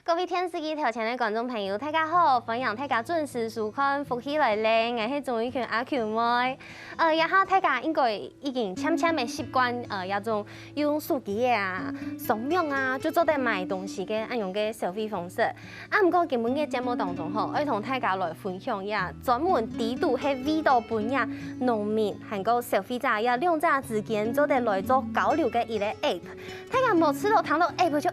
各位电视机头前的观众朋友，大家好，欢迎大家准时收看《福起来咧》，我是钟宇權阿球妹。然後大家應該已經漸漸的習慣，那種用手機啊、掃描啊，就做得買東西嘅那樣嘅消費方式。不過今日嘅節目當中吼，我同大家來分享一下專門地圖係味道分野農民還有消費者呀兩者之間做得來做交流嘅一個 app。大家冇吃到談到 app 就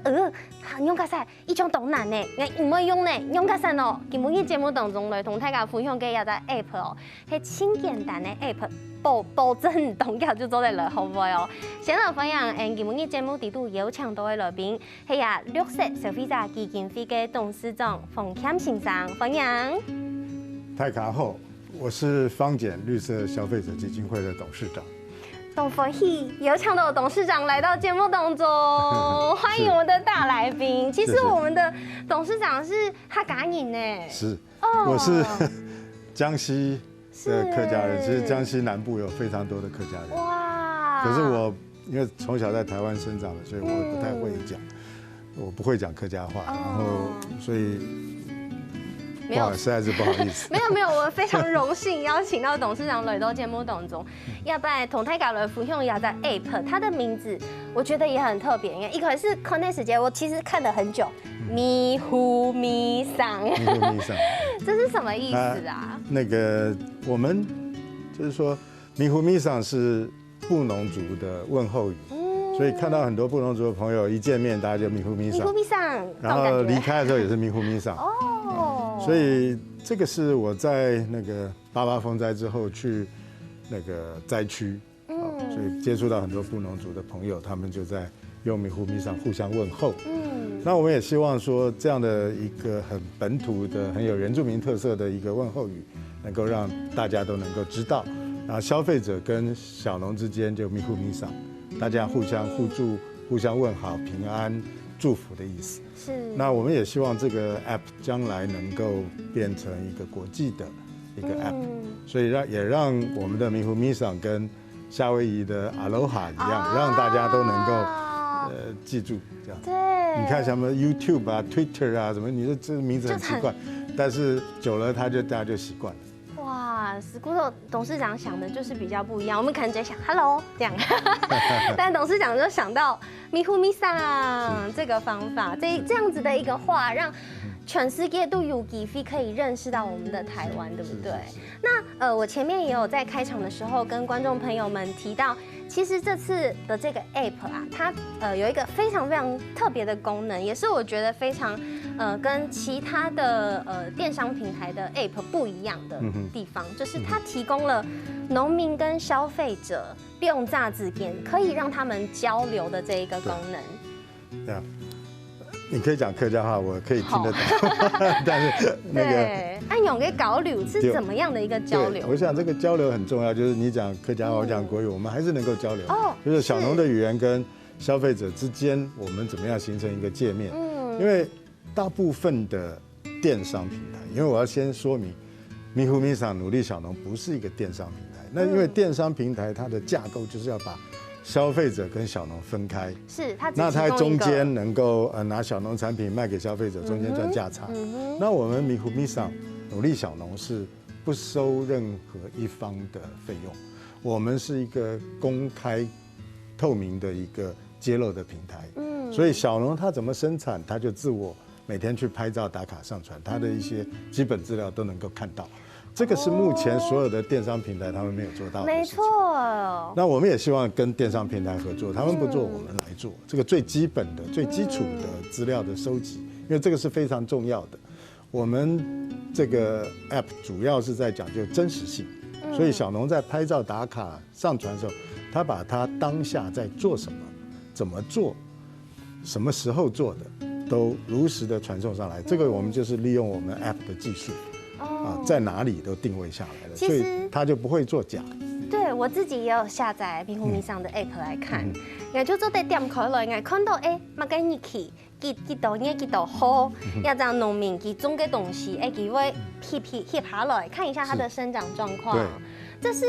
用家曬一種當難呢，我唔會用呢，用家曬哦。今日嘅節目當中來同大家分享嘅一個 app 哦，係超簡單嘅 app。保證大家就做得來，好唔好哦？先來分享今日嘅節目地圖有請到嘅來賓係綠色消費者基金會嘅董事長馮儉先生，歡迎。大家好，我是方簡綠色消費者基金會的董事長。董歡喜有請到董事長來到節目當中，歡迎我們的大來賓。其實我們的董事長是客家人呢，是，我是江西的客家人，其實江西南部有非常多的客家人。哇！可是我因為從小在台灣生長的，所以我也不太會講，我不會講客家話，然後所以不好，實在是不好意思。沒有，我非常榮幸邀請到董事長來到節目當中，要不然同大家來分享一下在 app， 它的名字我覺得也很特別，因為一開始看那時間我其實看了很久，咪呼咪桑，咪呼咪桑，這是什麼意思啊？那個我們就是說，咪呼咪桑是布農族的問候語，所以看到很多布農族的朋友一見面，大家就咪呼咪桑，咪呼咪桑，然後離開的時候也是咪呼咪桑。哦，所以這個是我在那個88風災之後去那個災區，所以接觸到很多布農族的朋友，他們就在用咪呼咪桑互相問候。那我們也希望說，這樣的一個很本土的、很有原住民特色的一個問候語，能夠讓大家都能夠知道。然後消費者跟小農之間就咪呼咪桑，大家互相互助、互相問好、平安、祝福的意思。是。那我們也希望這個 app 將來能夠變成一個國際的一個 app，所以也讓我們的咪呼咪桑跟夏威夷的 Aloha 一樣，讓大家都能夠記住這樣。對。你看什麼 YouTube 啊、Twitter 啊什麼，你說這個名字很奇怪，但是久了大家就習慣了。哇，史古董董事長想的就是比較不一樣，我們可能只想 Hello 這樣，但董事長就想到咪呼咪桑這個方法，這樣子的一個話，讓全世界都有機會可以認識到我們的台灣，對不對？那我前面也有在開場的時候跟觀眾朋友們提到，其實這次的這個 app 啊，它有一個非常非常特別的功能，也是我覺得非常跟其他的電商平台的 app 不一樣的地方，就是它提供了農民跟消費者兩者之間可以讓他們交流的這一個功能。對啊。你可以講客家話，我可以聽得懂，但是那個按用嘅交流是怎麼樣的一個交流？我想這個交流很重要，就是你講客家話，我講國語，我們還是能夠交流。哦，就是小農的語言跟消費者之間，我們怎麼樣形成一個界面？因為大部分的電商平台，因為我要先說明，咪呼咪桑努力小農不是一個電商平台。那因為電商平台它的架構就是要把消費者跟小農分開，是它，那它中間能夠拿小農產品賣給消費者，中間賺價差。那我們咪呼咪桑努力小農是不收任何一方的費用，我們是一個公開透明的一個揭露的平台。所以小農他怎麼生產，他就自我每天去拍照打卡上傳，他的一些基本資料都能夠看到。這個是目前所有的電商平台他們沒有做到的事情。沒錯。那我們也希望跟電商平台合作，他們不做，我們來做。這個最基本的、最基礎的資料的收集，因為這個是非常重要的。我們這個 app 主要是在講究真實性，所以小農在拍照打卡上傳的時候，他把他當下在做什麼、怎麼做、什麼時候做的，都如實的傳送上來。這個我們就是利用我們 app 的技術。在哪裡都定位下來了，所以他就不會作假。對，我自己也有下載咪呼咪桑的 app 來看，我就做啲點開來，我看到乜嘅日期，幾多號，要讓農民佢種嘅東西，佢會翕下來，看一下它的生長狀況。这是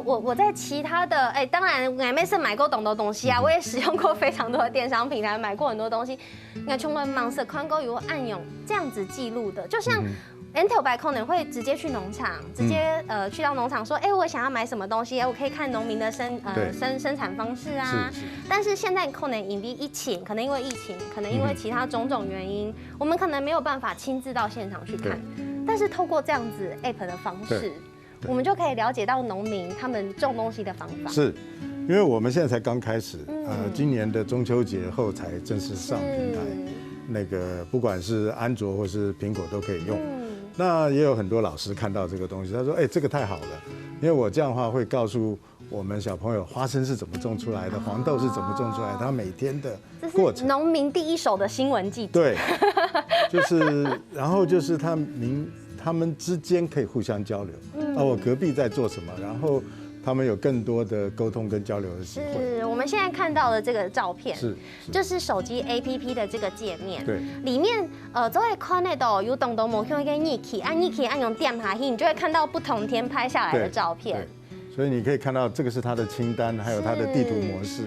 我在其他的当然我没是买过很多东西啊，我也使用过非常多的电商平台，买过很多东西。我从来忙着看过有暗涌这样子记录的，就像。Intel 白可能会直接去农场，直接去到农场说，我想要买什么东西，我可以看农民的生产方式啊。但是现在可能因为疫情，可能因为疫情，可能因为其他种种原因，我们可能没有办法亲自到现场去看。但是透过这样子 App 的方式，我们就可以了解到农民他们种东西的方法。是，因为我们现在才刚开始，今年的中秋节后才正式上平台，那个不管是安卓或是苹果都可以用。那也有很多老师看到这个东西，他说：“这个太好了，因为我这样的话会告诉我们小朋友花生是怎么种出来的，黄豆是怎么种出来的，他每天的过程。”农民第一手的新闻记者。对，然后就是他们之间可以互相交流。我隔壁在做什么，然后他们有更多的沟通跟交流的机会。是我们现在看到的这个照片，就是手机 APP 的这个界面。对，里面都会看得到有动动某用一个日期，按用点下去，你就会看到不同天拍下来的照片。所以你可以看到这个是它的清单，还有它的地图模式。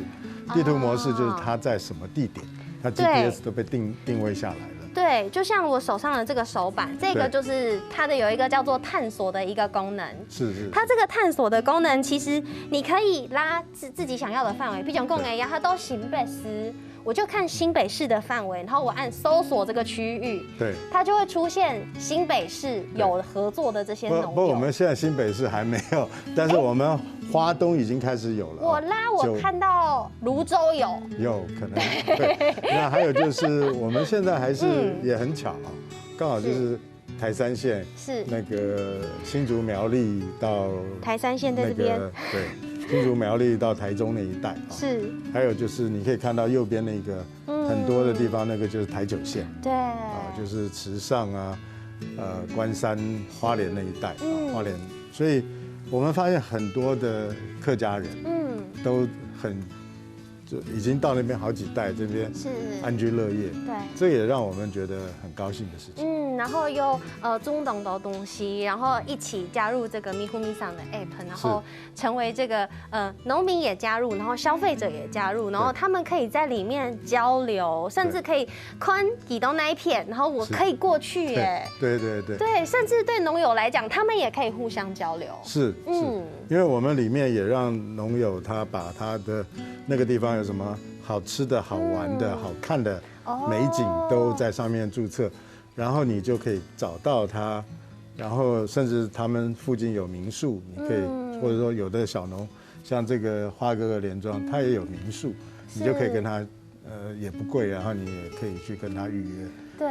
地图模式就是它在什么地点，它 GPS 都被定位下来了。对，就像我手上的这个手板，这个就是它的有一个叫做探索的一个功能。是。它这个探索的功能，其实你可以拉自己想要的范围，比如讲它都新北市，我就看新北市的范围，然后我按搜索这个区域，对，它就会出现新北市有合作的这些农友。不，我们现在新北市还没有，但是我们花东已经开始有了。我看到泸州有可能。对，那还有就是我们现在还是也很巧啊，刚好就是台三线是那个新竹苗栗到台三线在这边，对。新竹苗栗到台中那一带是，还有就是你可以看到右边那个很多的地方，那个就是台九线，对，就是池上啊，关山、花莲那一带花莲，所以我们发现很多的客家人，都就已经到那边好几代，这边是安居乐业，对，这也让我们觉得很高兴的事情。然后又中懂的东西，然后一起加入这个咪呼咪桑的 app， 然后成为这个农民也加入，然后消费者也加入，然后他们可以在里面交流，甚至可以宽移到那一片，然后我可以过去耶。对，甚至对农友来讲，他们也可以互相交流。是，因为我们里面也让农友他把他的那个地方有什么好吃的、好玩的、好看的美景都在上面注册。然后你就可以找到它，然后甚至他们附近有民宿，你可以或者说有的小农，像这个花哥哥连庄，他也有民宿，你就可以跟他，也不贵，然后你也可以去跟他预约，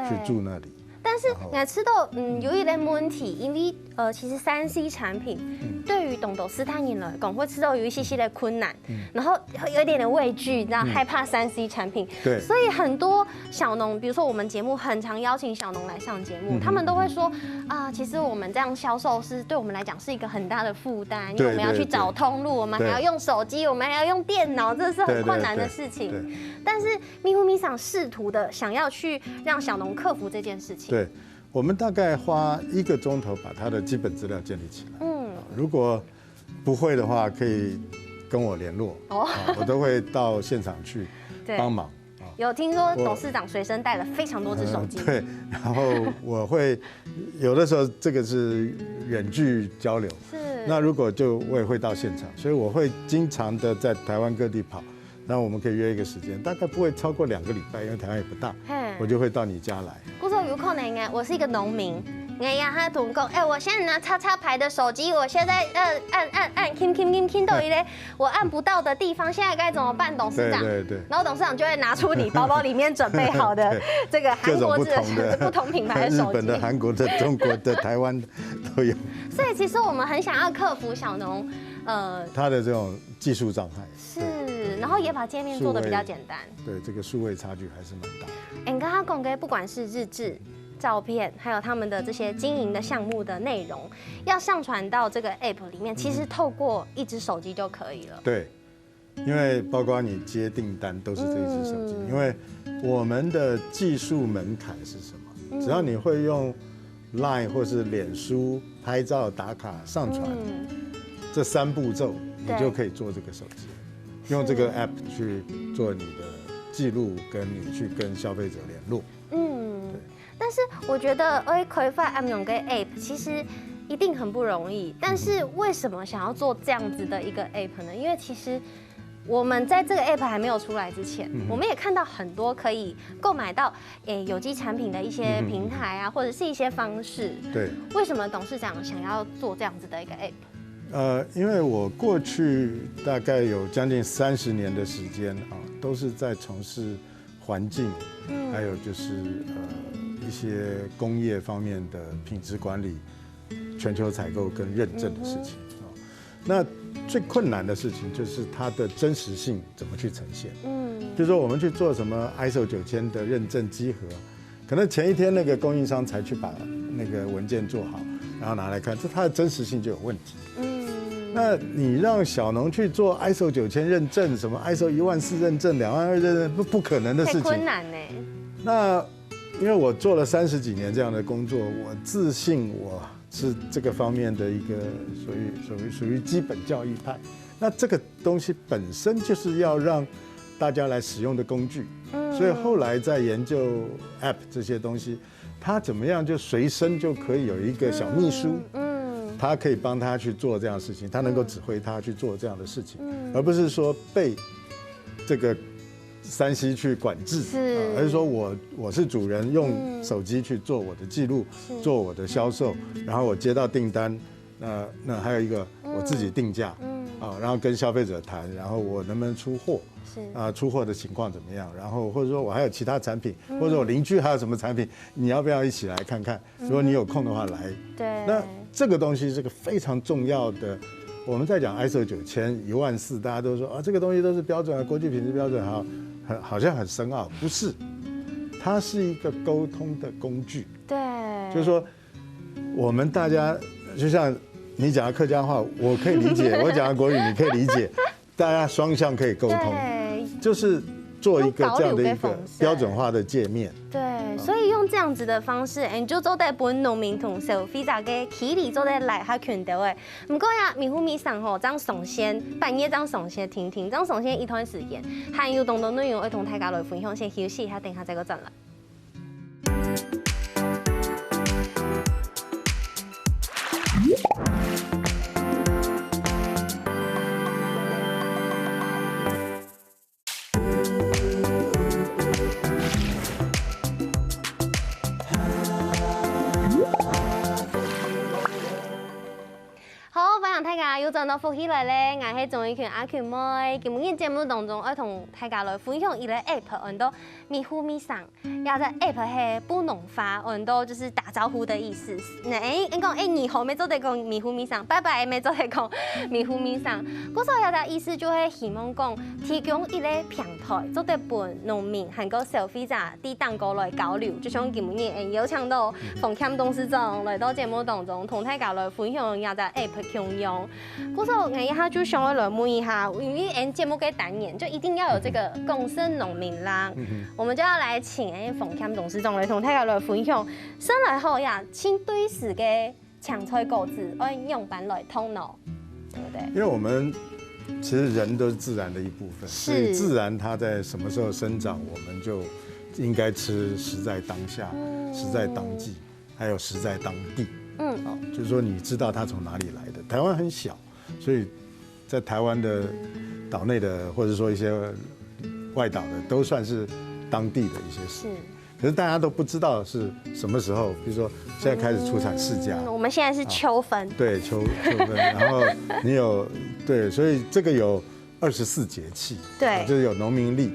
去住那里。但是我吃到有一类问题，因为其实3C 产品对于懂得斯坦人来讲会吃到有一些的困难，然后有一点的畏惧，你知道害怕3C 产品，对，所以很多小农，比如说我们节目很常邀请小农来上节目，他们都会说其实我们这样销售是对我们来讲是一个很大的负担，因为我们要去找通路，我们还要用手机，我们还要用电脑，这是很困难的事情。但是咪呼咪桑试图的想要去让小农克服这件事情。对，我们大概花1个钟头把他的基本资料建立起来。如果不会的话，可以跟我联络，我都会到现场去帮忙。有听说董事长随身带了非常多只手机。对，然后我会有的时候这个是远距交流，是。那如果我也会到现场，所以我会经常的在台湾各地跑。那我们可以约一个时间，大概不会超过2个礼拜，因为台湾也不大，我就会到你家来。我说有可能我是一个农民，他同我讲，我现在拿叉叉牌的手机，我现在按 Kindle 嘞，我按不到的地方，现在该怎么办？董事长，对。然后董事长就会拿出你包包里面准备好的这个韩国不同品牌的手机，日本的、韩国的、中国的、台湾的都有。所以其实我们很想要克服小农他的这种技术障碍是，然后也把界面做得比较简单。对，这个数位差距还是蛮大的。你刚刚讲的不管是日志、照片，还有他们的这些经营的项目的内容，要上传到这个 app 里面，其实透过一只手机就可以了。对，因为包括你接订单都是这一只手机，因为我们的技术门槛是什么？只要你会用 Line 或是脸书拍照打卡上传。这3步骤，你就可以做这个手机，用这个 app 去做你的记录，跟你去跟消费者联络。但是我觉得开发 M 个 app 其实一定很不容易，但是为什么想要做这样子的一个 app 呢？因为其实我们在这个 app 还没有出来之前，我们也看到很多可以购买到有机产品的一些平台啊，或者是一些方式。对，为什么董事长想要做这样子的一个 app？因为我过去大概有将近30年的时间啊，都是在从事环境，还有就是一些工业方面的品质管理、全球采购跟认证的事情啊。那最困难的事情就是它的真实性怎么去呈现。比如说我们去做什么 ISO 9000的认证稽核，可能前一天那个供应商才去把那个文件做好，然后拿来看，这它的真实性就有问题。那你让小农去做 ISO 9000认证，什么 ISO 14000认证、22000认证，不可能的事情。太困难呢。那因为我做了30几年这样的工作，我自信我是这个方面的一个属于基本教育派。那这个东西本身就是要让大家来使用的工具，所以后来在研究 App 这些东西，它怎么样就随身就可以有一个小秘书，他可以帮他去做这样的事情，他能够指挥他去做这样的事情，而不是说被这个3C 去管制，而是说我是主人，用手机去做我的记录，做我的销售，然后我接到订单，那还有一个我自己定价，然后跟消费者谈，然后我能不能出货，出货的情况怎么样，然后或者说我还有其他产品，或者我邻居还有什么产品，你要不要一起来看看？如果你有空的话来。对，那这个东西是个非常重要的。我们在讲 ISO 9000、14000，大家都说这个东西都是标准，国际品质标准，好像很深奥，不是，它是一个沟通的工具。对，就是说我们大家就像你讲的客家话，我可以理解；我讲的国语你可以理解，大家双向可以沟通，就是做一个这样的一个标准化的界面。对，所以用这样子的方式，你就做在本农民同消费者嘅起理做在来下群到诶。不过呀，米糊米上吼，张首先半夜张首先听，张首先一段时间，还有动动内容会同大家来分享，先休息一下，等下再个转来。大家又轉到福起來咧，我係鍾意權阿權妹。今日節目當中，我同大家來分享一個 app， 按到米糊米上，然後這 app 係不農化，按到就是打招呼的意思。你講你好，沒做得講米糊米上，拜拜，沒做得講米糊米上。嗰時候有個意思就係希望講提供一個平台，做得伴農民和個消費者啲當過來交流。就像今日邀請到馮謙董事長來到節目當中，同大家來分享有個 app 共用。嗰時候我一下就想要來問一下，因為節目嘅單元就一定要有這個共生農民啦，我們就要來請馮謙董事長來同大家來分享。生來後呀，請對時嘅搶菜果子，按用板來通腦，對不對？因為我們其實人都是自然的一部分，所以自然它在什麼時候生長，我們就應該吃時在當下、時在當季，還有時在當地。就是說你知道它從哪裡來的。台灣很小，所以在台灣的島內的，或者說一些外島的，都算是當地的一些事。可是大家都不知道是什麼時候，比如說現在開始出產釋迦，我們現在是秋分，對，秋分，然後你有對，所以這個有24節氣，對，就是有農民曆。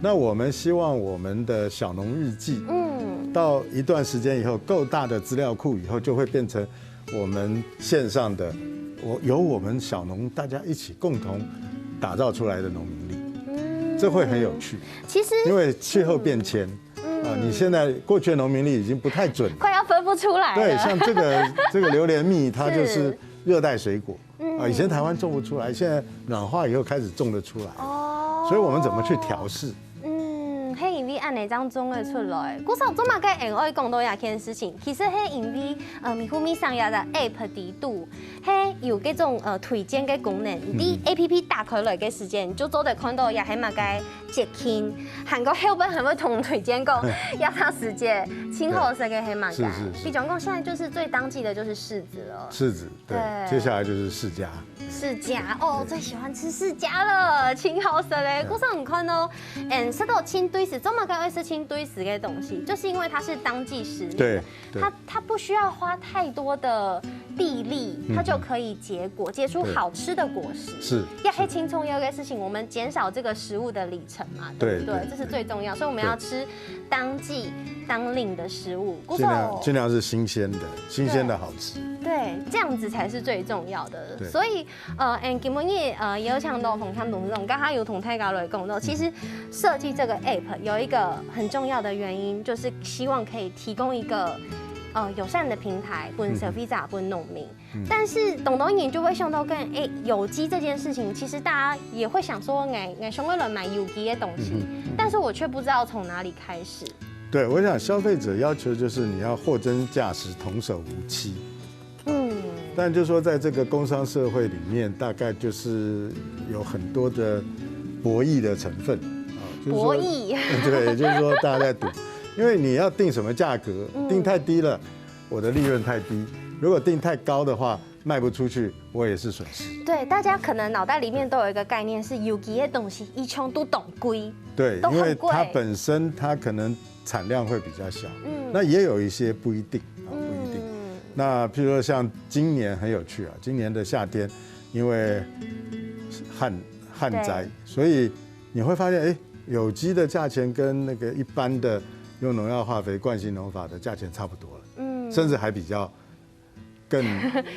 那我們希望我們的小農日記，到一段時間以後，夠大的資料庫以後，就會變成我們線上的，由我們小農大家一起共同打造出來的農民曆，這會很有趣。其實因為氣候變遷，你現在過去的農民曆已經不太準，快要分不出來了。對，像這個榴蓮蜜，它就是熱帶水果，以前台灣種不出來，現在暖化以後開始種得出來。所以我們怎麼去調試？係因為按呢张中的出来。古时候做嘛该用爱讲到一件事情，其实係因为咪富咪上有個 app 底度，係有嗰種推薦嘅功能。你 app 打開來嘅時間，就做得看到也係嘛該接聽。韓國後邊係咪同推薦講要他時間，清後食嘅係嘛該。比方講，現在就是最當季的就是柿子了。柿子，對，接下來就是釋迦。釋迦哦，最喜歡吃釋迦了，清好食嘞。古上唔看哦，吃到清堆食，做嘛該會是清堆食嘅東西，就是因為它是當季食物，對，它不需要花太多的地力，它就可以結果，結出好吃的果實。是，要黑青蔥有個事情，我們減少這個食物的里程嘛，對不對？這是最重要，所以我們要吃當季當令的食物，盡量是新鮮的好吃。對，這樣子才是最重要的。所以基本也有強到紅磡董事長，剛剛有同大家來講到，其實設計這個 app 有一個很重要的原因，就是希望可以提供一個友善的平台，不消費者不農民。但是董導演就會想到跟有機這件事情，其實大家也會想說，我想要來買有機的東西，但是我卻不知道從哪裡開始。對，我想消費者要求就是你要貨真價實，童叟無欺。但就是說，在這個工商社會裡面，大概就是有很多的博弈的成分啊，博弈，對，就是說大家在賭，因為你要定什麼價格，定太低了，我的利潤太低；如果定太高的話，賣不出去，我也是損失。對，大家可能腦袋裡面都有一個概念，是有機的東西，一槍都懂貴，對，因為它本身它可能產量會比較小，那也有一些不一定。那譬如說像今年很有趣啊，今年的夏天，因為旱災，所以你會發現，有機的價錢跟那個一般的用農藥化肥慣行農法的價錢差不多了，甚至還比較更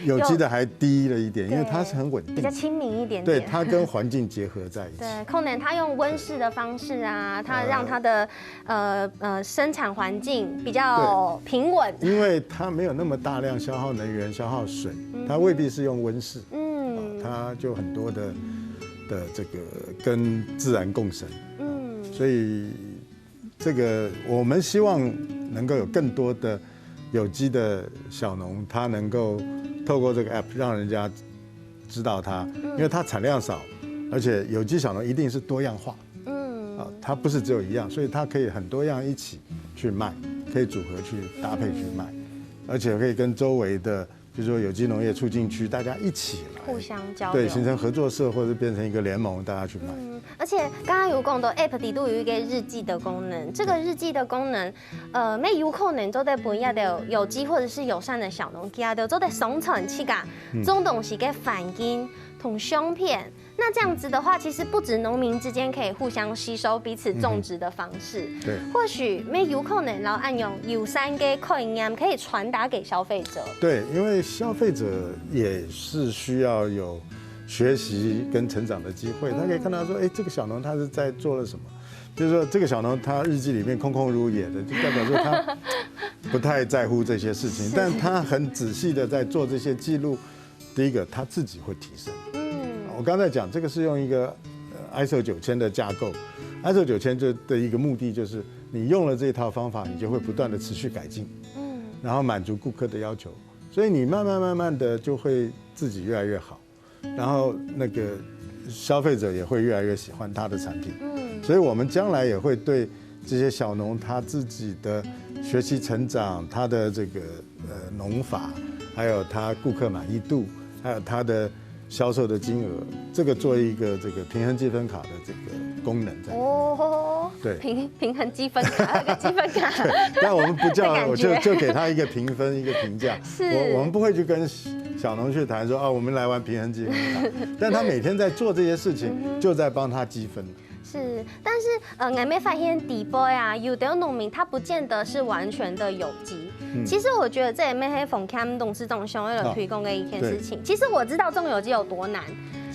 有機的還低了一點，因為它是很穩定，比較親民一點點。對，它跟環境結合在一起。對，可能它用溫室的方式啊，它讓它的生產環境比較平穩。因為它沒有那麼大量消耗能源、消耗水，它未必是用溫室，它就很多的這個跟自然共生。所以這個我們希望能夠有更多的有機的小農，他能夠透過這個 app 讓人家知道它，因為它產量少，而且有機小農一定是多樣化，它不是只有一樣，所以它可以很多樣一起去賣，可以組合去搭配去賣，而且可以跟周圍的，比如說有機農業促進區，大家一起來互相交流，對，形成合作社或者變成一個聯盟，大家去賣。而且剛剛有講到 app 底度有一個日記的功能，這個日記的功能，咩有可能做得不一樣的有機或者是友善的小農家的做得生產起個種東西嘅反應同相片。那這樣子的話，其實不止農民之間可以互相吸收彼此種植的方式，對，或許咩有可能然後按用友善嘅概念可以傳達給消費者。對，因為消費者也是需要有學習跟成長的機會，他可以看到說，這個小農他是在做了什麼，就是說這個小農他日記裡面空空如也的，就代表說他不太在乎這些事情，但他很仔細的在做這些記錄。第一個他自己會提升。我剛才講這個是用一個 ISO 9000的架構，ISO 9000就的一個目的就是你用了這套方法，你就會不斷的持續改進，然後滿足顧客的要求，所以你慢慢的就會自己越來越好，然後那個消費者也會越來越喜歡他的產品，所以我們將來也會對這些小農他自己的學習成長，他的這個農法，還有他顧客滿意度，還有他的銷售的金額，這個做一個這個平衡積分卡的這個功能在。哦，對，平衡積分卡，那個積分卡。但我們不叫，我就給他一個評分，一個評價。是，我們不會去跟小農去談說，我們來玩平衡積分卡。但他每天在做這些事情，就在幫他積分。是，但是我沒發現底部啊，有的農民他不見得是完全的有機。其實我覺得這也沒係馮康董事長想為了推廣的一件事情。其實我知道種有機有多難。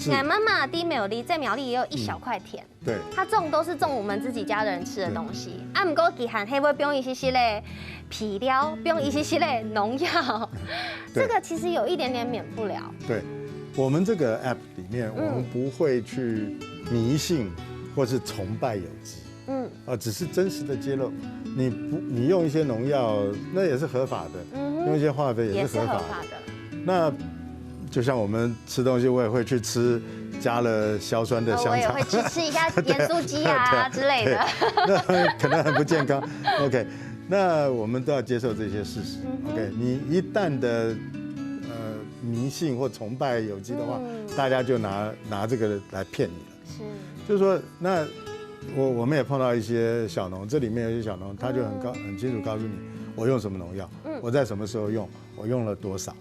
我媽媽的苗栗在苗栗也有一小塊田，對，他種都是種我們自己家的人吃的東西。啊，不過其實還會不用一些的皮料，不用一些的農藥，這個其實有一點點免不了。對，我們這個 app 裡面，我們不會去迷信或是崇拜有機，只是真实的揭露。你用一些农药，那也是合法的，用一些化肥也是合法的。那就像我们吃东西，我也会去吃加了硝酸的香肠，我也会去吃一下盐酥鸡啊之类的，那可能很不健康。OK， 那我们都要接受这些事实。OK， 你一旦的迷信或崇拜有机的话，大家就拿这个来骗你了。是，就是说，那我们也碰到一些小农，这里面有一些小农，他就很清楚告诉你，我用什么农药，我在什么时候用，我用了多少。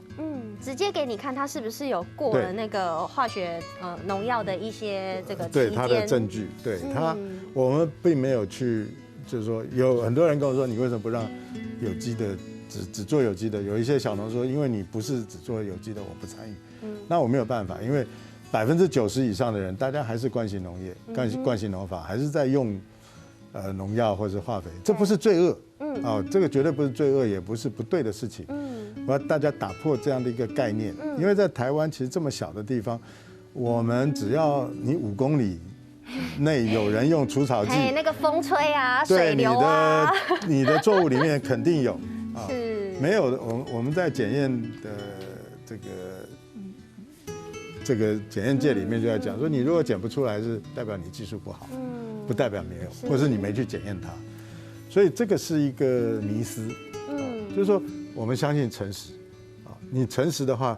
直接给你看他是不是有过了那个化学农药的一些这个对他的证据，对他我们并没有去，就是说有很多人跟我说，你为什么不让有机的只做有机的？有一些小农说，因为你不是只做有机的，我不参与。那我没有办法，因为90%以上的人，大家还是惯行农业、惯行农法，还是在用农药或者化肥，这不是罪恶。这个绝对不是罪恶，也不是不对的事情。我要大家打破这样的一个概念，因为在台湾其实这么小的地方，我们只要你5公里内有人用除草剂，那个风吹啊，水流啊，你的作物里面肯定有啊。是，没有的。我们在检验的这个检验界里面就在讲说，你如果检不出来，是代表你技术不好，不代表没有，或者是你没去检验它。所以这个是一个迷思，就是说我们相信诚实，你诚实的话，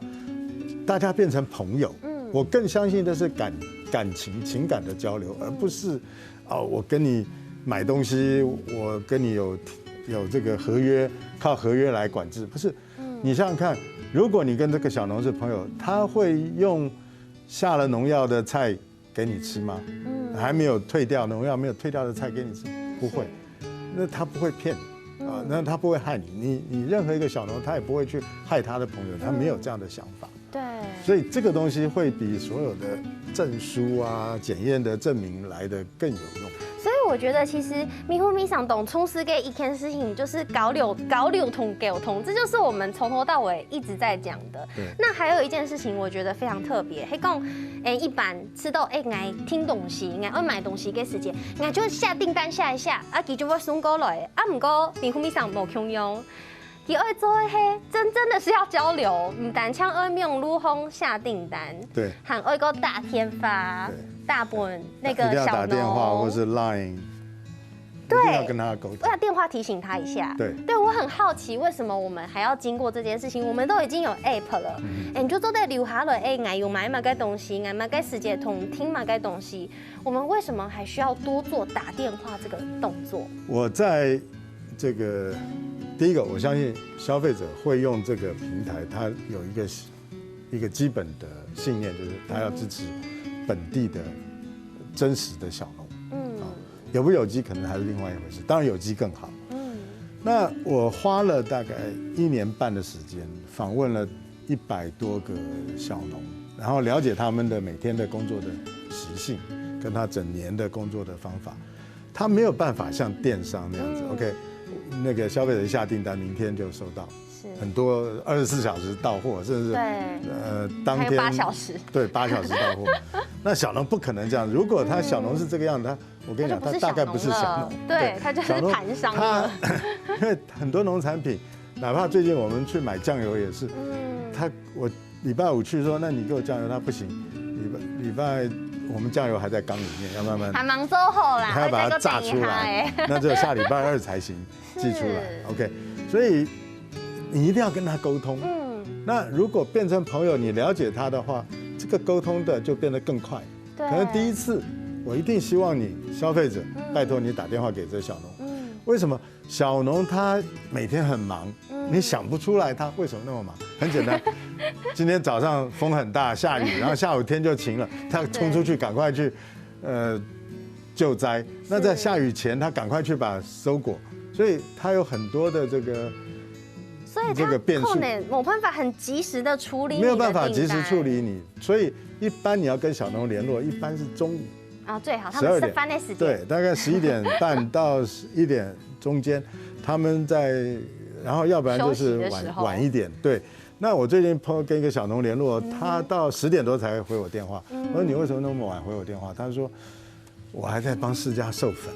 大家变成朋友。我更相信的是情感的交流，而不是我跟你买东西，我跟你有这个合约，靠合约来管制，不是。你想想看，如果你跟这个小农是朋友，他会用下了农药的菜给你吃吗？还没有退掉农药没有退掉的菜给你吃，不会。那他不会骗你那他不会害你。你任何一个小农，他也不会去害他的朋友，他没有这样的想法。对，所以这个东西会比所有的证书啊、检验的证明来的更有用。所以我觉得，其实迷糊迷想懂冲司给一件事情，就是搞流通沟通，这就是我们从头到尾一直在讲的。那还有一件事情，我觉得非常特别，还讲一般吃到爱听东西，爱买东西的时间，爱就下订单下一下，他就会送过来，不过迷糊迷想无强用。第二做嘿，真的是要交流，唔单枪二用如风下订单，对，喊二个大天发，大本那个小农，一定要打电话或是 Line， 对，一定要跟他沟通，我要电话提醒他一下。对，我很好奇为什么我们还要经过这件事情？我们都已经有 App 了，你就都在留下了，我有买个东西，我买个时间通听买个东西，我们为什么还需要多做打电话这个动作？我在这个。第一个，我相信消费者会用这个平台，他有一个基本的信念，就是他要支持本地的真实的小农。有不有机可能还是另外一回事，当然有机更好。那我花了大概1年半的时间，访问了100多个小农，然后了解他们的每天的工作的习性，跟他整年的工作的方法。他没有办法像电商那样子，OK。那个消费者下订单，明天就收到，很多24小时到货，甚至当天8小时，对，8小时到货。那小农不可能这样，如果他小农是这个样子，我跟你讲，他大概不是小农，对，他就是盘商了。因为很多农产品，哪怕最近我们去买酱油也是，我礼拜5去说，那你给我酱油，他不行，礼拜。我们酱油还在缸里面，要慢慢还忙周后啦，还要把它榨出来，那只有下礼拜2才行寄出来。OK， 所以你一定要跟他沟通。那如果变成朋友，你了解他的话，这个沟通的就变得更快。可能第一次，我一定希望你消费者，拜托你打电话给这小农。为什么小农他每天很忙？你想不出来他为什么那么忙？很简单，今天早上风很大，下雨，然后下午天就晴了，他冲出去赶快去，救灾。那在下雨前，他赶快去把收果，所以他有很多的这个，所以这个变数，没有办法很及时的处理，没有办法及时处理你，所以一般你要跟小农联络，一般是中午。最好他们吃饭的时间，对，大概11点半到1点中间，他们在，然后要不然就是晚一点，对。那我最近跟一个小农联络，他到10点多才回我电话，我说你为什么那么晚回我电话？他说我还在帮世家授粉。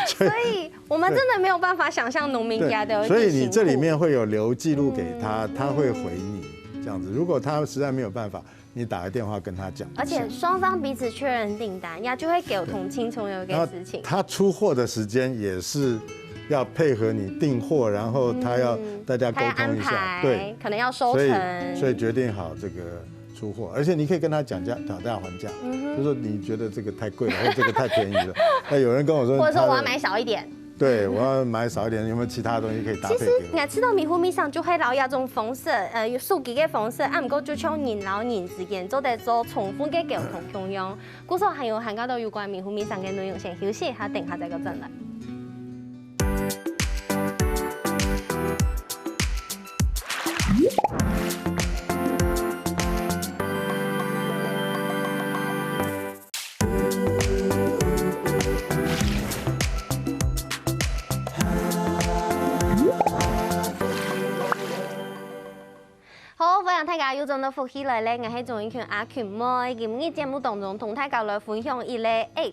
所以我们真的没有办法想象农民家的。所以你这里面会有留记录给他，他会回你这样子。如果他实在没有办法，你打个电话跟他讲。而且双方彼此确认订单，呀就会给同青重有一个事情。他出货的时间也是要配合你订货，然后他要大家沟通一下，对，可能要收成，所以决定好这个出货，而且你可以跟他讲讨价还价，就说你觉得这个太贵了，或者这个太便宜了。那有人跟我说，或者说我要买少一点。对，我要买少一点，有没有其他的东西可以搭配给我？其实，吃到米糊米上就会老有種方式，數幾嘅方式，唔過就像人老人之間做得做重複嘅溝通共用。故所還有涵蓋到有關米糊米上嘅內容，先休息一下，等下再個進來。好，歡迎大家又轉到福喜來咧，我係總一群阿群妹。今日節目當中同大家來分享一個 App，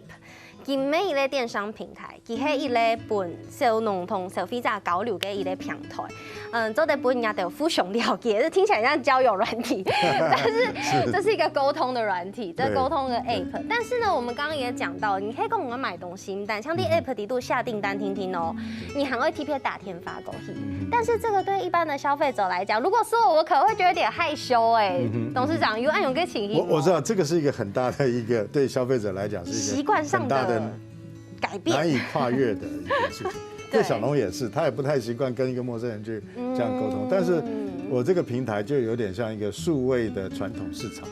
今日一個電商平台，佢係一個本小農同消費者交流嘅一個平台。做得本人家都有互相了解，聽起來像交友軟體，但是這是一個溝通的軟體，這溝通的 App。但是呢，我們剛剛也講到，你可以跟我們買東西，但像啲 App 底度下訂單聽聽哦，你還會貼片打天發過去。但是這個對一般的消費者來講，如果是我可能會覺得有點害羞哎。董事長有按有個情形，我知道這個是一個很大的一個對消費者來講是一個習慣上的改變，難以跨越的一件事情。對小農也是，他也不太習慣跟一個陌生人去這樣溝通。但是我這個平台就有點像一個數位的傳統市場。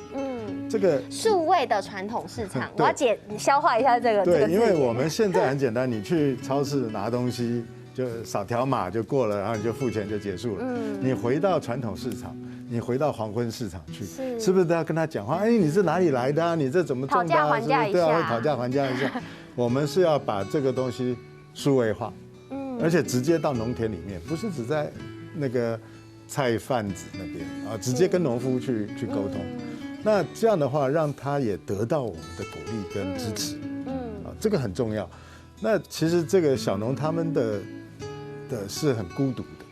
這個數位的傳統市場，我要消化一下這個。對，因為我們現在很簡單，你去超市拿東西就掃條碼就過了，然後你就付錢就結束了。你回到傳統市場，你回到黃昏市場去，是不是都要跟他講話？哎，你是哪裡來的啊？你這怎麼種的？討價還價一下。對啊，會討價還價一下。我們是要把這個東西數位化。而且直接到農田裡面，不是只在那個菜販子那邊啊，直接跟農夫去溝通。那這樣的話，讓他也得到我們的鼓勵跟支持。啊，這個很重要。那其實這個小農他們的是很孤獨的，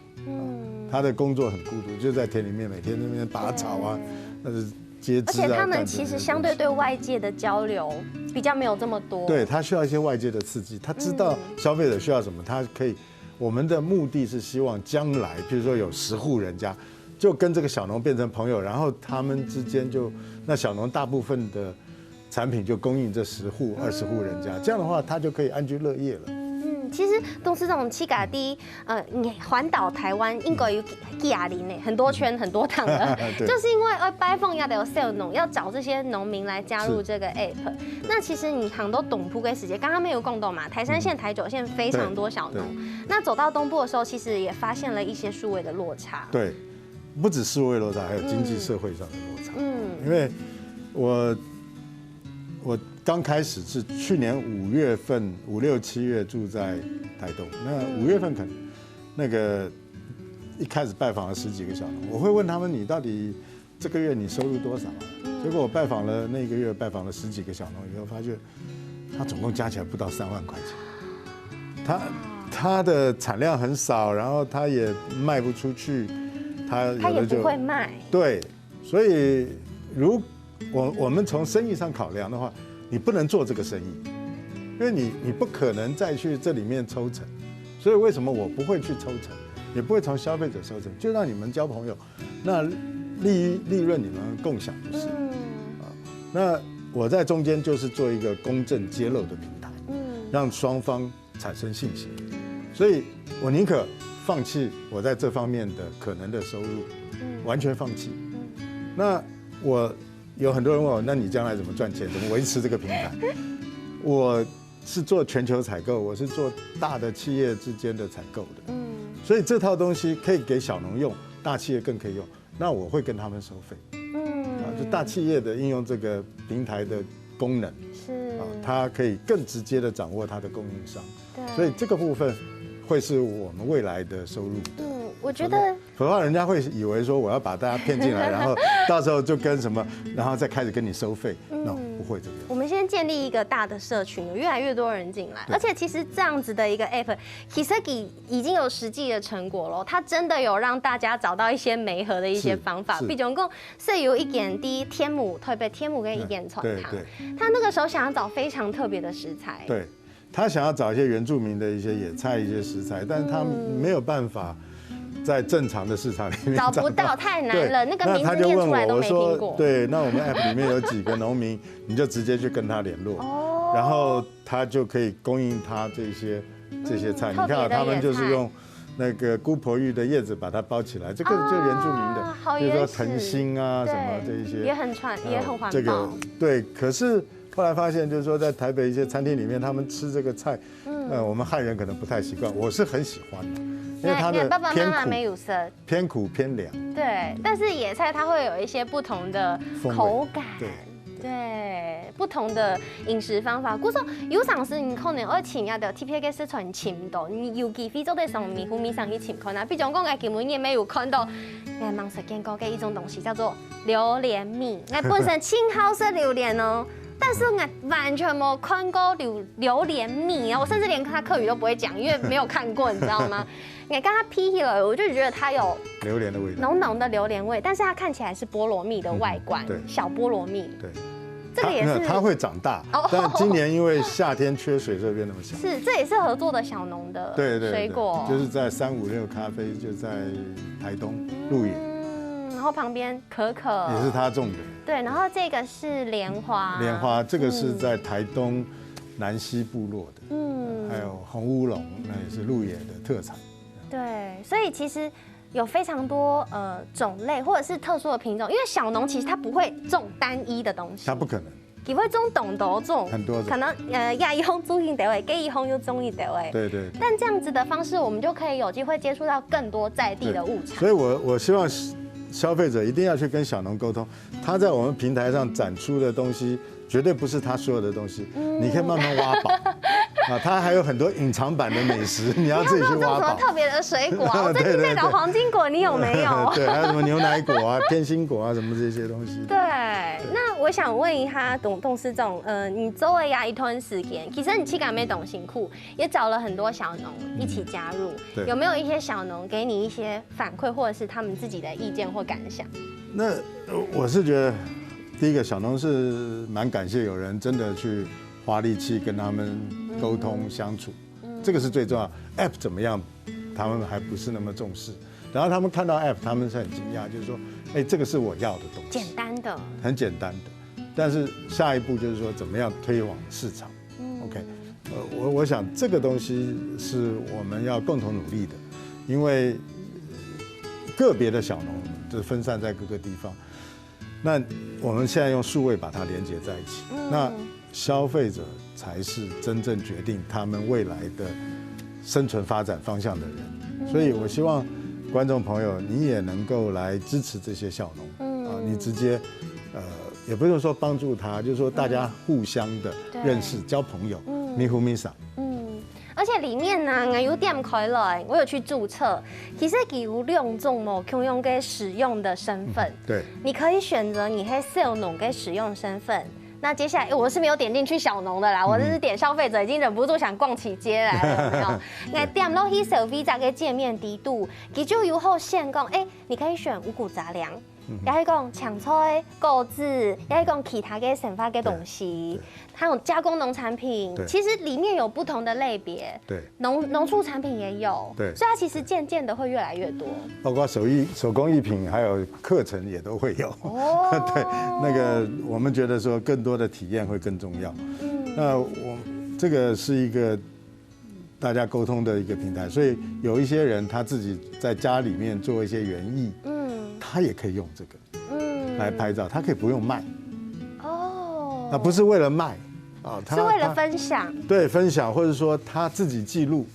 他的工作很孤獨，就在田裡面每天那邊拔草啊，那是接枝啊。而且他們其實相對對外界的交流比較沒有這麼多。對，他需要一些外界的刺激，他知道消費者需要什麼，他可以。我們的目的是希望將來，譬如說有10戶人家，就跟這個小農變成朋友，然後他們之間那小農大部分的產品就供應這10戶、20戶人家，這樣的話他就可以安居樂業了。其實董事長七甲第環島台灣應該有幾廿年呢，很多圈很多趟的，就是因為拜訪要得有小農，要找這些農民來加入這個 app。那其實你很多東部嘅時間，剛剛沒有共動嘛，台3線、台9線非常多小農。那走到東部的時候，其實也發現了一些數位的落差。對，不止數位落差，還有經濟社會上的落差。因為我剛開始是去年5月份，5、6、7月住在台東。那5月份可能那個一開始拜訪了10幾個小農，我會問他們：你到底這個月你收入多少？結果我拜訪了那個月拜訪了10幾個小農以後，發現他總共加起來不到3萬塊錢。他的產量很少，然後他也賣不出去，他也不會賣。對，所以我們從生意上考量的話，你不能做這個生意，因為你不可能再去這裡面抽成，所以為什麼我不會去抽成，也不會從消費者抽成，就讓你們交朋友，那利潤你們共享就是啊。那我在中間就是做一個公正揭露的平台，讓雙方產生信心，所以我寧可放棄我在這方面的可能的收入，完全放棄。那我有很多人問我，那你將來怎麼賺錢，怎麼維持這個平台？我是做全球採購，我是做大的企業之間的採購的，所以這套東西可以給小農用，大企業更可以用。那我會跟他們收費，就大企業的應用這個平台的功能，它可以更直接的掌握它的供應商，所以這個部分會是我們未來的收入。我覺得，否則人家會以為說我要把大家騙進來，然後到時候就跟什麼，然後再開始跟你收費。No，不会这个样子。我们先建立一个大的社群，有越来越多人进来，而且其实这样子的一个 app， 其实已经有实际的成果了，它真的有让大家找到一些媒合的一些方法。比如讲，是有一点滴天母，特别天母跟一点传汤，他那个时候想要找非常特别的食材，对，他想要找一些原住民的一些野菜、一些食材，但是他没有办法在正常的市场里面找不到，太难了，那个名字念出来都没听过。对，那我们 app 里面有几个农民，你就直接去跟他联络，然后他就可以供应他这些菜。你看啊，他们就是用那个姑婆芋的叶子把它包起来，这个就原住民的，比如说藤心啊什么这一些，也很环保。这个对，可是后来发现就是说，在台北一些餐厅里面，他们吃这个菜，我们汉人可能不太习惯，我是很喜欢的。因为它的偏苦偏凉，对，但是野菜它会有一些不同的口感，对，不同的饮食方法。故说有陣時你可能要前日就 TPS 傳潛到，你尤其非洲的上面湖面上去潛看啊。比如講，我基本也沒有看到，我盲實見過嘅一種東西叫做榴蓮米，我本身青好色榴蓮哦。但是我完全没有看过榴莲米啊，我甚至连他客语都不会讲，因为没有看过，你知道吗？我刚它劈了，我就觉得它有榴莲的味道，浓浓的榴莲味，但是它看起来是菠萝蜜的外观，小菠萝蜜。对，这个也是它会长大，但今年因为夏天缺水，所以变那么小。是，这也是合作的小农的水果，就是在356咖啡，就在台东鹿野。然后旁边可可也是他种的，对，然后这个是莲花，莲花这个是在台东南溪部落的，还有红乌龙，那也是鹿野的特产。对，所以其实有非常多种类或者是特殊的品种，因为小农其实他不会种单一的东西，他不可能。你会种懂得种很多种，可能亚一烘种一点位，给一烘又种一点位。对。但这样子的方式，我们就可以有机会接触到更多在地的物产。所以我希望消费者一定要去跟小农沟通，他在我们平台上展出的东西，绝对不是他所有的东西，你可以慢慢挖宝。啊，它还有很多隐藏版的美食，你要自己去挖宝。什么特别的水果啊？我最近在找黄金果，你有没有？对，还有什么牛奶果啊、偏心果啊，什么这些东西。对，那我想问一下董事长，你周围呀一段时间，其实你气感没懂辛苦，也找了很多小农一起加入，有没有一些小农给你一些反馈，或者是他们自己的意见或感想？那我是觉得，第一个小农是蛮感谢有人真的去花力气跟他们沟通相处，这个是最重要。App 怎么样，他们还不是那么重视。然后他们看到 App， 他们是很惊讶，就是说，这个是我要的东西，简单的，很简单的。但是下一步就是说，怎么样推广市场？OK， 我想这个东西是我们要共同努力的，因为个别的小农就是分散在各个地方，那我们现在用数位把它连接在一起，那消费者才是真正决定他们未来的生存发展方向的人，所以我希望观众朋友你也能够来支持这些小农，你直接也不是说帮助他，就是说大家互相的认识、交朋友，咪呼咪撒。而且里面呢，我有点开了，我有去注册，其实有2种哦，可以用给使用的身份，对，你可以选择你黑小农给使用身份。那接下来我是没有点进去小农的啦，我这是点消费者已经忍不住想逛起街来了，有没有？那点到 His Visa 嘅界面底度，佢就有后线讲，你可以选五谷杂粮，也可以讲抢菜、购置，也可以讲其他嘅生发嘅东西，还有加工农产品，其实里面有不同的类别，对，农畜产品也有，对，所以它其实渐渐的会越来越多，包括手工艺品还有课程也都会有，对，那个我们觉得说更多的体验会更重要，那我这个是一个大家沟通的一个平台，所以有一些人他自己在家里面做一些园艺，他也可以用这个，来拍照，他可以不用卖，那不是为了卖，是为了分享，对，分享或者说他自己记录，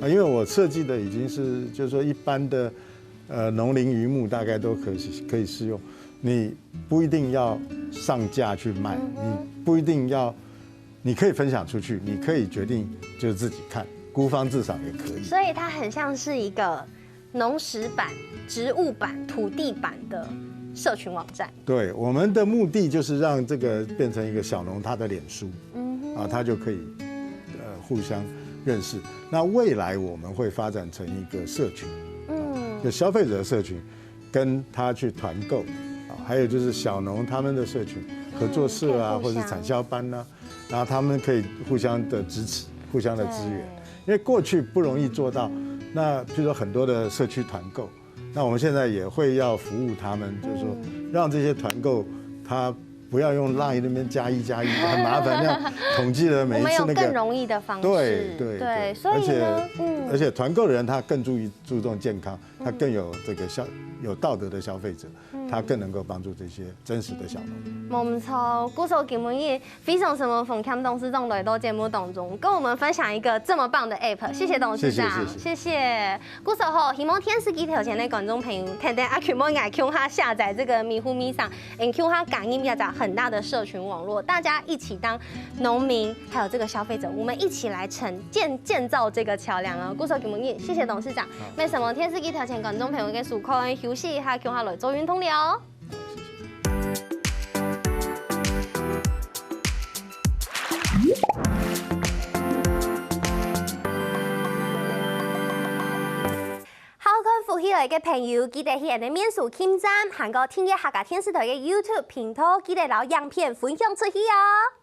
因为我设计的已经是就是说一般的农林渔牧大概都可以适用，你不一定要上架去卖，你不一定要，你可以分享出去，你可以决定就是自己看，孤芳自赏也可以，所以它很像是一个农食版、植物版、土地版的社群网站。对，我们的目的就是让这个变成一个小农他的脸书，他就可以互相认识。那未来我们会发展成一个社群，就消费者的社群，跟他去团购，还有就是小农他们的社群合作社啊，或者是产销班啊，然后他们可以互相的支持，互相的支援。因为过去不容易做到，那譬如说很多的社区团购，那我们现在也会要服务他们，就是说让这些团购他不要用 LINE 那边加一很麻烦，那样统计了每一次那个。我们有更容易的方式。对，所以呢，而且团购的人他更注重健康，他更有这个有道德的消费者，他更能够帮助这些真实的小农。冇错，故手今日非常什么冯康董事长来到节目当中，跟我们分享一个这么棒的 app， 谢谢董事长，谢谢。故手后，希望电视机头前的观众朋友，听听阿 Q 莫爱 Q 他下载这个咪呼咪上，Q 他感应要找很大的社群网络，大家一起当农民，还有这个消费者，我们一起来建造这个桥梁啊！故手今日，谢谢董事长。没什么，电视机头前观众朋友嘅收看休息一下，Q 他来做运动了。好看福起來嘅朋友，記得去人哋面書簽讚，韓國聽嘅客家電視台嘅 YouTube 頻道，記得攞影片分享出去哦。